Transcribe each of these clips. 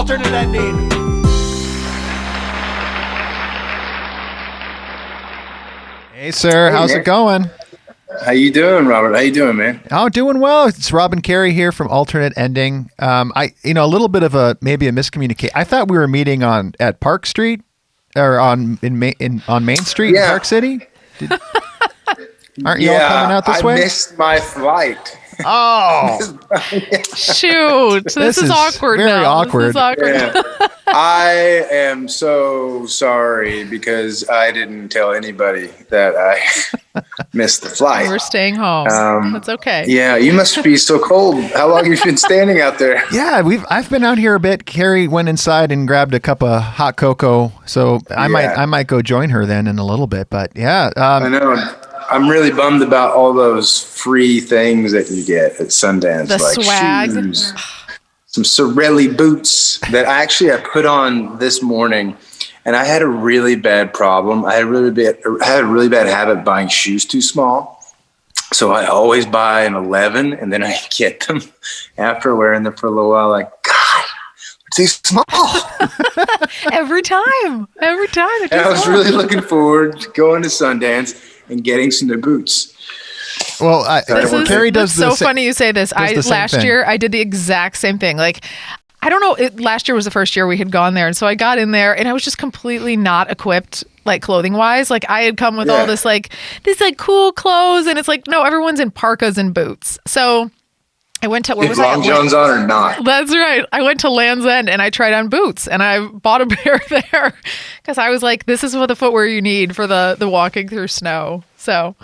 alternate ending. Hey, sir. How's it going? How you doing, Robert? How you doing, man? Oh, doing well. It's Rob and Carrie here from Alternate Ending. A little bit of maybe a miscommunication. I thought we were meeting at Park Street or on Main Street in Park City. Aren't you all coming out this way? I missed my flight. Oh, shoot! This is awkward. Very now. awkward. This is awkward. Yeah. I am so sorry because I didn't tell anybody that I missed the flight. We're staying home. That's okay. Yeah, you must be so cold. How long have you been standing out there? Yeah, I've been out here a bit. Carrie went inside and grabbed a cup of hot cocoa, so I might go join her then in a little bit. But yeah, I know. I'm really bummed about all those free things that you get at Sundance, the like swag. shoes, some Sorelli boots that I put on this morning, and I had a really bad problem. I had a really bad habit of buying shoes too small, so I always buy an 11, and then I get them after wearing them for a little while. Like, God, they're too small. Every time. And I was really looking forward to going to Sundance and getting some new boots. Well, Carrie does this. It's so funny you say this. Last year I did the exact same thing. Like, I don't know. Last year was the first year we had gone there, and so I got in there, and I was just completely not equipped, like clothing wise. Like, I had come with all this cool clothes, and it's like, no, everyone's in parkas and boots. So I went to Long John's on or not. That's right. I went to Land's End and I tried on boots, and I bought a pair there because I was like, this is what the footwear you need for the walking through snow. So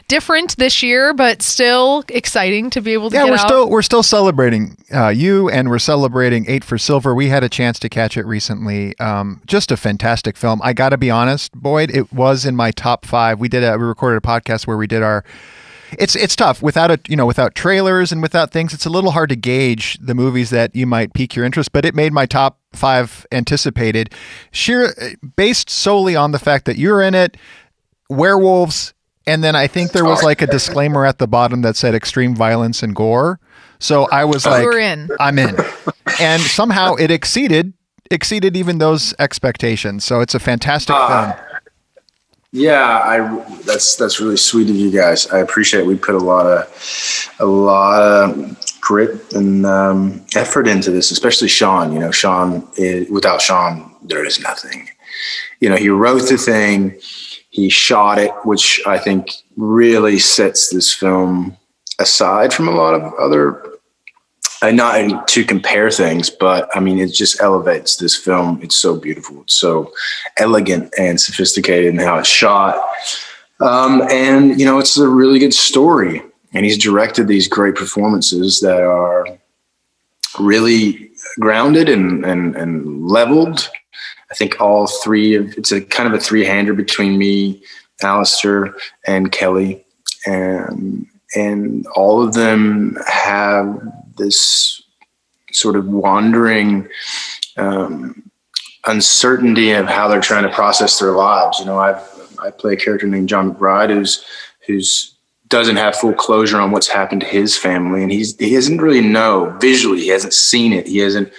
different this year, but still exciting to be able to get out. We're still celebrating you, and we're celebrating 8 for Silver. We had a chance to catch it recently. Just a fantastic film. I got to be honest, Boyd, it was in my top 5. We recorded a podcast where we did our. It's tough without trailers and without things. It's a little hard to gauge the movies that you might pique your interest, but it made my top 5 anticipated, based solely on the fact that you're in it, werewolves, and then I think there was like a disclaimer at the bottom that said extreme violence and gore. So I was like, I'm in, and somehow it exceeded even those expectations. So it's a fantastic film. Yeah, that's really sweet of you guys. I appreciate it. We put a lot of grit and effort into this, especially Sean. Without Sean, there is nothing. He wrote the thing, he shot it, which I think really sets this film aside from a lot of other. Not to compare things, but I mean, it just elevates this film. It's so beautiful. It's so elegant and sophisticated in how it's shot. And it's a really good story. And he's directed these great performances that are really grounded and leveled. I think all three it's a kind of a 3-hander between me, Alistair, and Kelly. And all of them have this sort of wandering uncertainty of how they're trying to process their lives. I play a character named John McBride who's doesn't have full closure on what's happened to his family, and he doesn't really know visually. He hasn't seen it. He hasn't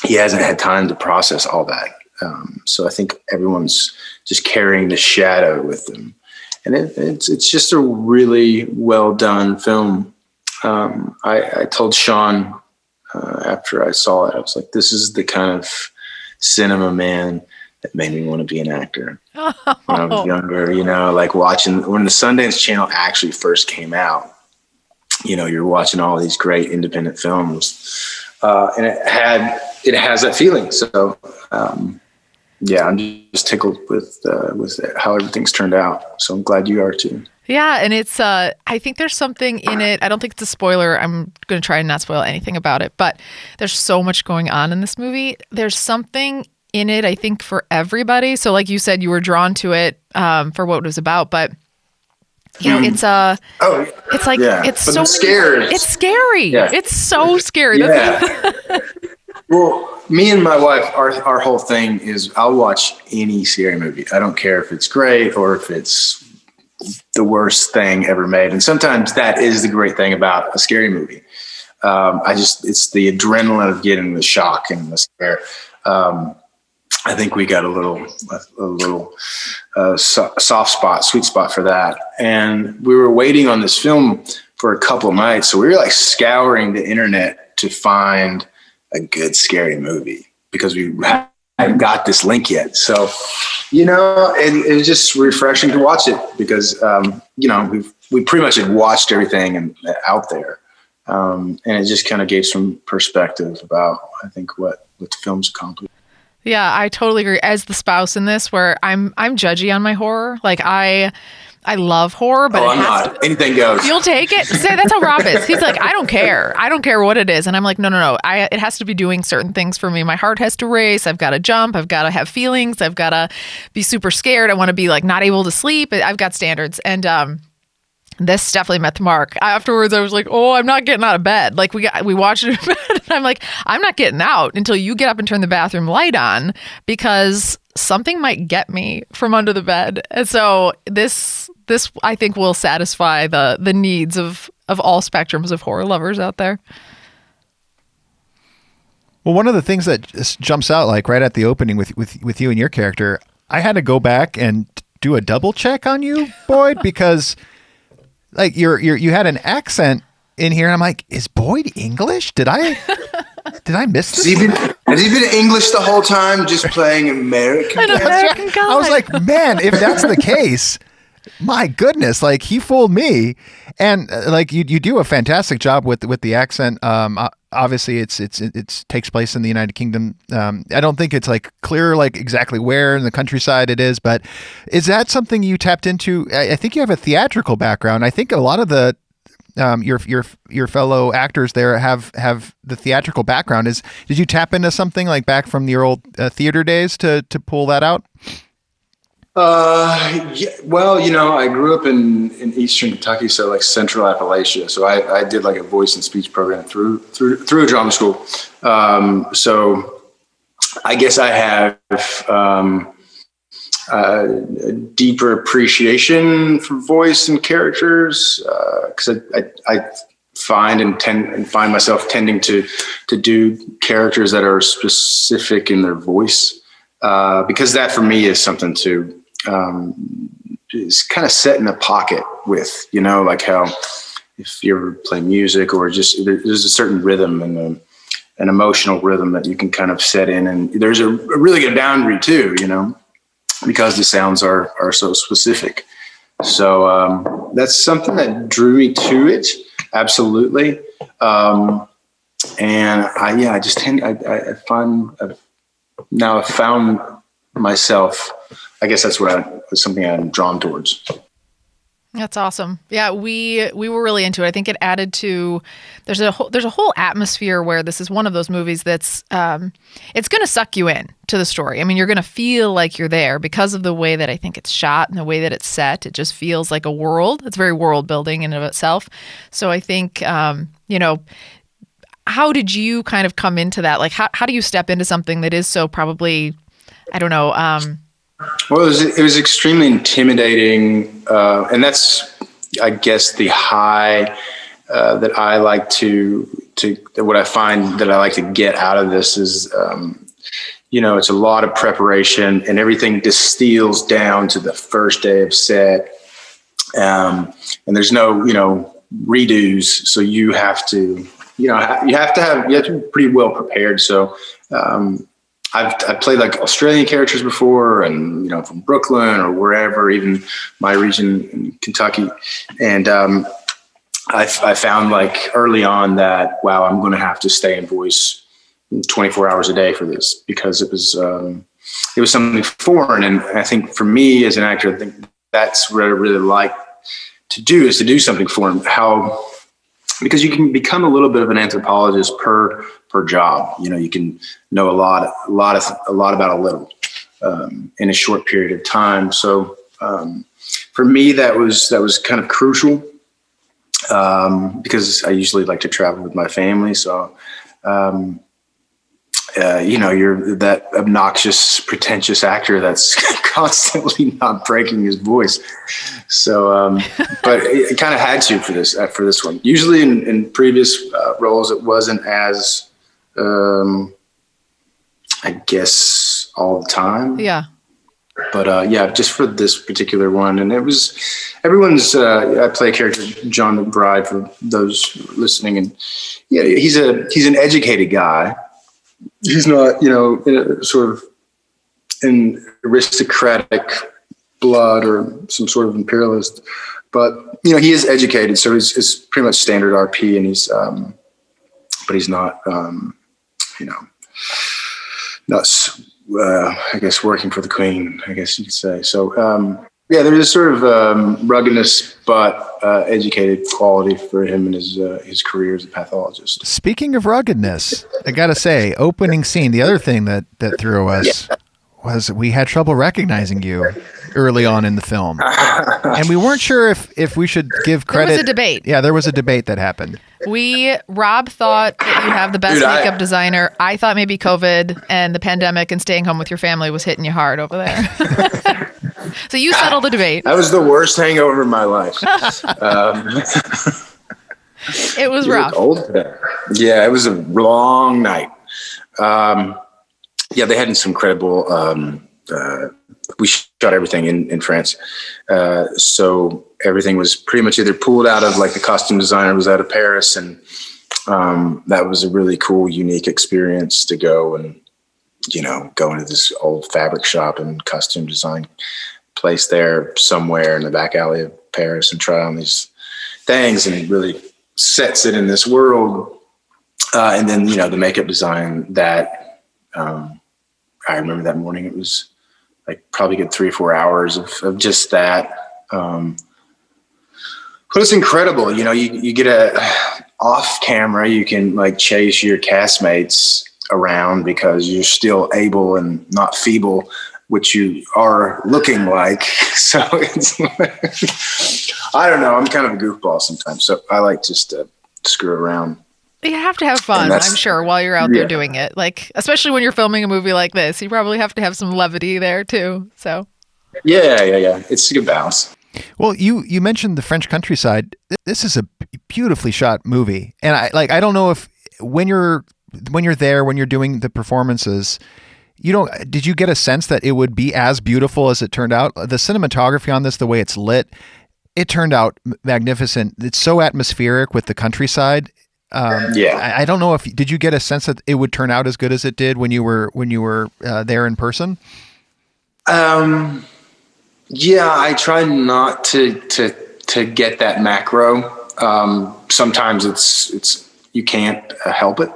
had time to process all that. So I think everyone's just carrying the shadow with them. And it's just a really well done film. I told Sean after I saw it, I was like, this is the kind of cinema, man, that made me want to be an actor. When I was younger, like watching when the Sundance Channel actually first came out, you're watching all these great independent films, and it has that feeling. So, yeah, I'm just tickled with how everything's turned out. So I'm glad you are too. Yeah, and it's I think there's something in it. I don't think it's a spoiler. I'm going to try and not spoil anything about it, but there's so much going on in this movie. There's something in it, I think, for everybody. So like you said, you were drawn to it for what it was about, but it's so scary. It's scary. Yeah. It's so scary. Yeah. Well, me and my wife, our whole thing is I'll watch any scary movie. I don't care if it's great or if it's the worst thing ever made. And sometimes that is the great thing about a scary movie. It's the adrenaline of getting the shock and the scare. I think we got a little soft spot, sweet spot for that. And we were waiting on this film for a couple of nights. So we were like scouring the internet to find a good scary movie because we hadn't got this link yet. So, it was just refreshing to watch it because, we pretty much had watched everything out there. And it just kind of gave some perspective about, I think, what the film's accomplished. Yeah, I totally agree. As the spouse in this, where I'm judgy on my horror. Like I love horror, but I'm not. Anything goes. You'll take it. Say that's how Rob is. He's like, I don't care. I don't care what it is. And I'm like, no. It has to be doing certain things for me. My heart has to race. I've got to jump. I've got to have feelings. I've got to be super scared. I want to be like not able to sleep. I've got standards. And this definitely met the mark. Afterwards, I was like, oh, I'm not getting out of bed. Like we watched it in bed, and I'm like, I'm not getting out until you get up and turn the bathroom light on because something might get me from under the bed. And so this I think will satisfy the needs of all spectrums of horror lovers out there. Well, one of the things that just jumps out, like right at the opening with you and your character, I had to go back and do a double check on you, Boyd, because like you had an accent in here, and I'm like, is Boyd English? Did I miss this? Has he been English the whole time, just playing American? I was like, man, if that's the case, my goodness, like he fooled me. And like you do a fantastic job with the accent. Obviously it takes place in the United Kingdom. I don't think it's like clear like exactly where in the countryside it is, but is that something you tapped into? I think you have a theatrical background. I think a lot of the your fellow actors there have the theatrical background. Did you tap into something like back from your old theater days to pull that out? Yeah, well, I grew up in Eastern Kentucky, so like Central Appalachia. So I did like a voice and speech program through a drama school. So I guess I have a deeper appreciation for voice and characters because I find myself tending to do characters that are specific in their voice because that for me is something to is kind of set in a pocket with, like how if you ever play music or just there's a certain rhythm and an emotional rhythm that you can kind of set in, and there's a really good boundary too, because the sounds are so specific. So that's something that drew me to it. Absolutely. And I found myself, I guess that's something I'm drawn towards. That's awesome. Yeah, we were really into it. I think it added to there's a whole atmosphere where this is one of those movies that's it's going to suck you in to the story. I mean, you're going to feel like you're there because of the way that I think it's shot and the way that it's set. It just feels like a world. It's very world building in and of itself. So I think how did you kind of come into that? Like how do you step into something that is so probably, I don't know, well, it was extremely intimidating, and that's, I guess, the high that I like to what I find that I like to get out of this is, it's a lot of preparation, and everything distills down to the first day of set, and there's no, redos, so you have to, you have to be pretty well prepared. So. I've played like Australian characters before and, from Brooklyn or wherever, even my region in Kentucky. And I found like early on that, wow, I'm going to have to stay in voice 24 hours a day for this because it was something foreign. And I think for me as an actor, I think that's what I really like to do is to do something foreign. Because you can become a little bit of an anthropologist per job. You can know a lot about a little in a short period of time. So for me, that was kind of crucial because I usually like to travel with my family. So and you're that obnoxious, pretentious actor that's constantly not breaking his voice. So, but it kind of had to for this one. Usually in previous roles, it wasn't as, I guess, all the time. Yeah. But just for this particular one, and it was everyone's. I play a character, John McBride, for those listening, and yeah, he's an educated guy. He's not, in a sort of an aristocratic blood or some sort of imperialist, but he is educated, so he's pretty much standard RP, and he's, but he's not, not. I guess working for the Queen, I guess you could say. So, there's a sort of ruggedness, but educated quality for him and his career as a pathologist. Speaking of ruggedness, I got to say, opening scene, the other thing that threw us was we had trouble recognizing you early on in the film. And we weren't sure if we should give credit. There was a debate. Yeah, there was a debate that happened. Rob thought that you have the best makeup designer. I thought maybe COVID and the pandemic and staying home with your family was hitting you hard over there. So you settled the debate. That was the worst hangover of my life. It was rough. Old today. Yeah, it was a long night. They had some incredible. We shot everything in France, so everything was pretty much either pulled out of, like, the costume designer was out of Paris, and that was a really cool, unique experience to go and go into this old fabric shop and costume design place there somewhere in the back alley of Paris and try on these things, and it really sets it in this world. And then the makeup design that I remember that morning, it was like probably good 3 or 4 hours of just that. But it's incredible. You get off camera, you can like chase your castmates around because you're still able and not feeble, which you are looking like. So it's I don't know. I'm kind of a goofball sometimes. So I like just to screw around. You have to have fun, I'm sure, while you're out there doing it. Like, especially when you're filming a movie like this, you probably have to have some levity there too. So, yeah. It's a good balance. Well, you mentioned the French countryside. This is a beautifully shot movie, and I don't know if when you're there, when you're doing the performances, did you get a sense that it would be as beautiful as it turned out? The cinematography on this, the way it's lit, it turned out magnificent. It's so atmospheric with the countryside. I don't know did you get a sense that it would turn out as good as it did when you were there in person? I try not to get that macro. Sometimes it's you can't help it.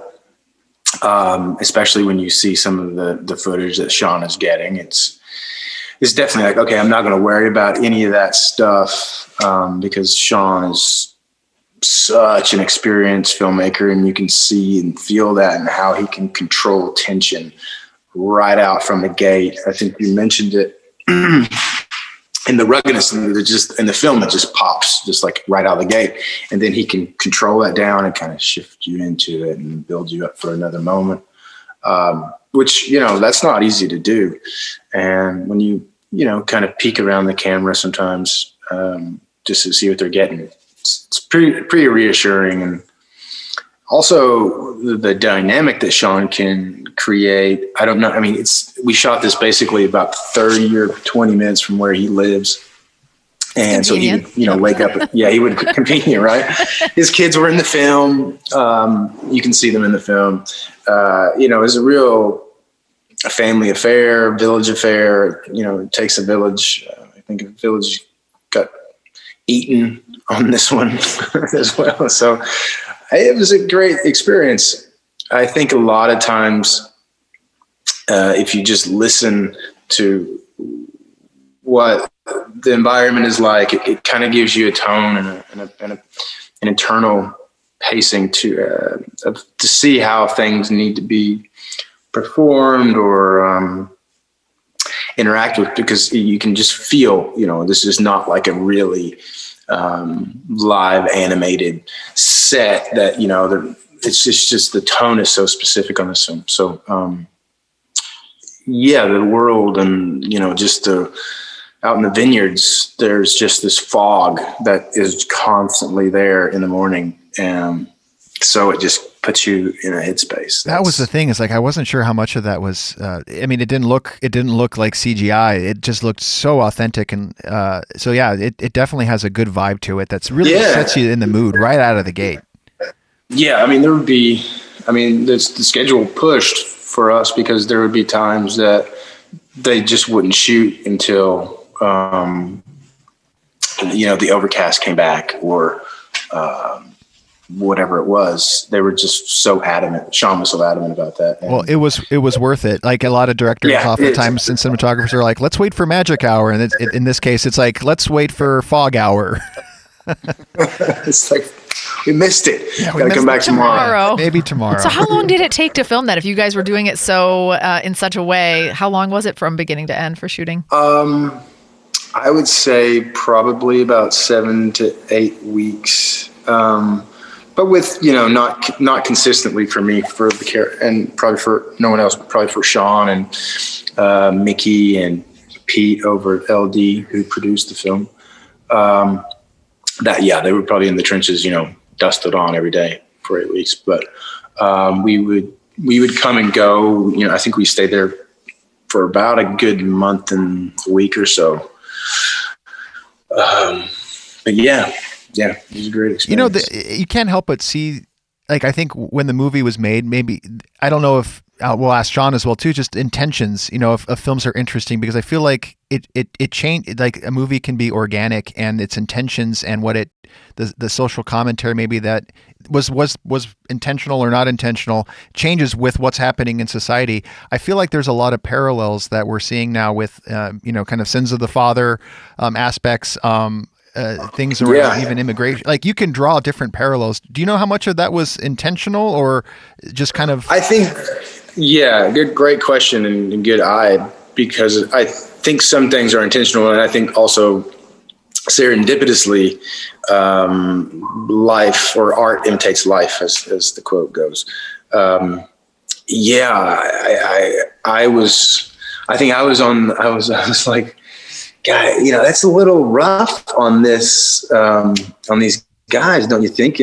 Especially when you see some of the footage that Sean is getting, it's definitely like, okay, I'm not going to worry about any of that stuff, because Sean is such an experienced filmmaker, and you can see and feel that, and how he can control tension right out from the gate. I think you mentioned it in the ruggedness, and in the film, it just pops just like right out of the gate, and then he can control that down and kind of shift you into it and build you up for another moment, which that's not easy to do. And when you kind of peek around the camera sometimes, just to see what they're getting, it's pretty reassuring. And also the dynamic that Sean can create. I don't know. I mean, we shot this basically about 30 or 20 minutes from where he lives. And so he would, wake up. Yeah, he would convenient, right? His kids were in the film. You can see them in the film. It's a real family affair, village affair. It takes a village. I think a village got eaten on this one as well. So it was a great experience. I think a lot of times, if you just listen to what the environment is like, it kind of gives you a tone and an internal pacing to see how things need to be performed or interact with, because you can just feel, this is not like a really live animated set that, it's just the tone is so specific on this film. So, the world and, just out in the vineyards, there's just this fog that is constantly there in the morning. So it just puts you in a headspace. That was the thing, is like, I wasn't sure how much of that was, it didn't look like CGI. It just looked so authentic. And, it definitely has a good vibe to it. That's really sets you in the mood right out of the gate. Yeah. The schedule pushed for us because there would be times that they just wouldn't shoot until, the overcast came back or, whatever it was. They were just so adamant. Sean was so adamant about that. And, well, it was worth it. Like a lot of directors oftentimes and cinematographers are like, let's wait for magic hour. And in this case, it's like, let's wait for fog hour. It's like, we missed it. Yeah, Gotta come back tomorrow. Maybe tomorrow. So how long did it take to film that? If you guys were doing it so in such a way, how long was it from beginning to end for shooting? I would say probably about 7 to 8 weeks. But with, not consistently for me, for the care, and probably for no one else, but probably for Sean and Mickey and Pete over at LD, who produced the film. They were probably in the trenches, dusted on every day for 8 weeks. But we would come and go. I think we stayed there for about a good month and a week or so. But yeah, it was a great experience. You can't help but see, like, I think when the movie was made, maybe, I don't know if, we'll ask Sean as well too, just intentions, if films are interesting, because I feel like it changed, like a movie can be organic and its intentions and what the social commentary maybe that was intentional or not intentional changes with what's happening in society. I feel like there's a lot of parallels that we're seeing now with, kind of sins of the father aspects, things around even immigration. Like, you can draw different parallels. Do you know how much of that was intentional or just kind of? I think, great question and good eye, because I think some things are intentional, and I think also serendipitously, life or art imitates life, as the quote goes. I was like, God, that's a little rough on this, on these guys, don't you think?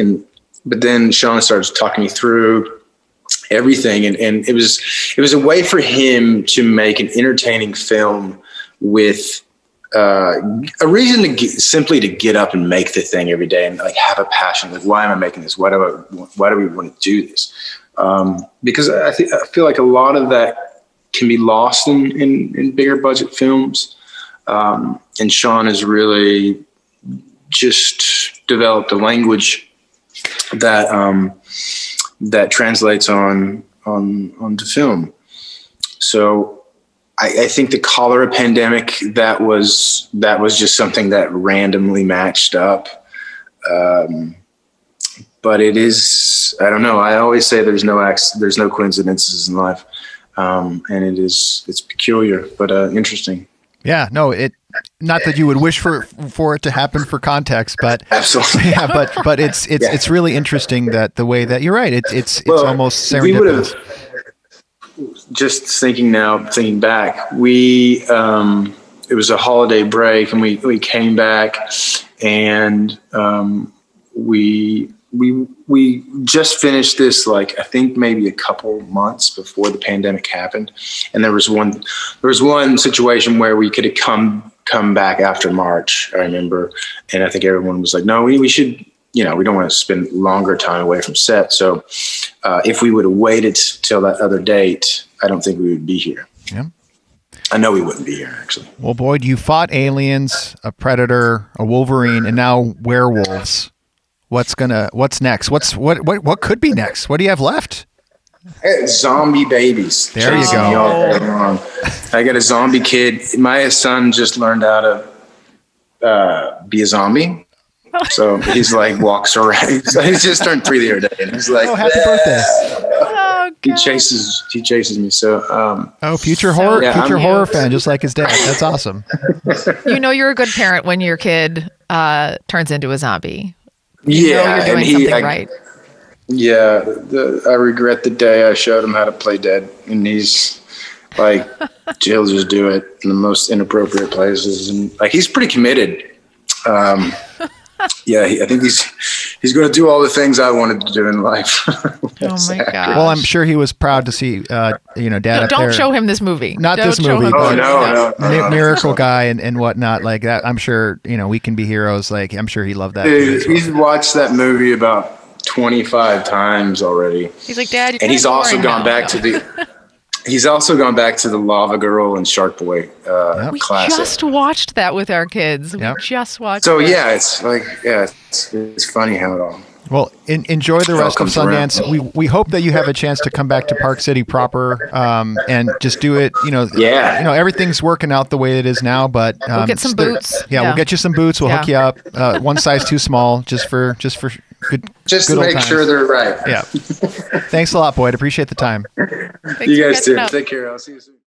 But then Sean starts talking me through everything. And it was a way for him to make an entertaining film with, a reason simply to get up and make the thing every day and like have a passion. Like, why am I making this? Why do we want to do this? Because I feel like a lot of that can be lost in bigger budget films. And Sean has really just developed a language that translates onto film. So I think the cholera pandemic, that was just something that randomly matched up. But it is, I don't know. I always say there's no coincidences in life. And it's peculiar, but interesting. Yeah, no, not that you would wish for it to happen for context, but absolutely. Yeah, but it's really interesting that the way that you're right. It's almost serendipitous. Just thinking back, it was a holiday break and we came back and we just finished this, like, I think maybe a couple months before the pandemic happened. And there was one situation where we could have come back after March, I remember. And I think everyone was like, no, we should, we don't want to spend longer time away from set. So if we would have waited till that other date, I don't think we would be here. Yeah. I know we wouldn't be here, actually. Well, Boyd, you fought aliens, a predator, a Wolverine, and now werewolves. What's next? What could be next? What do you have left? Zombie babies. There you go. I got a zombie kid. My son just learned how to be a zombie. So he's like walks around. So he's just turned 3 the other day, and he's like, "Oh, happy birthday!" Oh, he chases me. So, future horror fan, just like his dad. That's awesome. You're a good parent when your kid turns into a zombie. Yeah, you're doing something right. Yeah, I regret the day I showed him how to play dead, and he's like, he'll just do it in the most inappropriate places, and like he's pretty committed. Yeah, I think he's going to do all the things I wanted to do in life. Oh my god! Well, I'm sure he was proud to see, Dad. No, up don't there. show him this movie. Not Don't this show movie. him But no. Miracle Guy and whatnot like that. I'm sure we can be heroes. Like I'm sure he loved that. Dude, he's watched that movie about 25 times already. He's like, Dad, and he's also gone back to the. He's also gone back to the Lava Girl and Shark Boy classic. We just watched that with our kids. Yep. We just watched. So that. Yeah, it's like it's funny how it all. Well, enjoy the rest of Sundance. We hope that you have a chance to come back to Park City proper and just do it. Everything's working out the way it is now, but we'll get some boots. Yeah, we'll get you some boots. We'll hook you up. One size too small, just for good. Just good to make sure they're right. Yeah. Thanks a lot, Boyd. Appreciate the time. You guys too. Take care. I'll see you soon.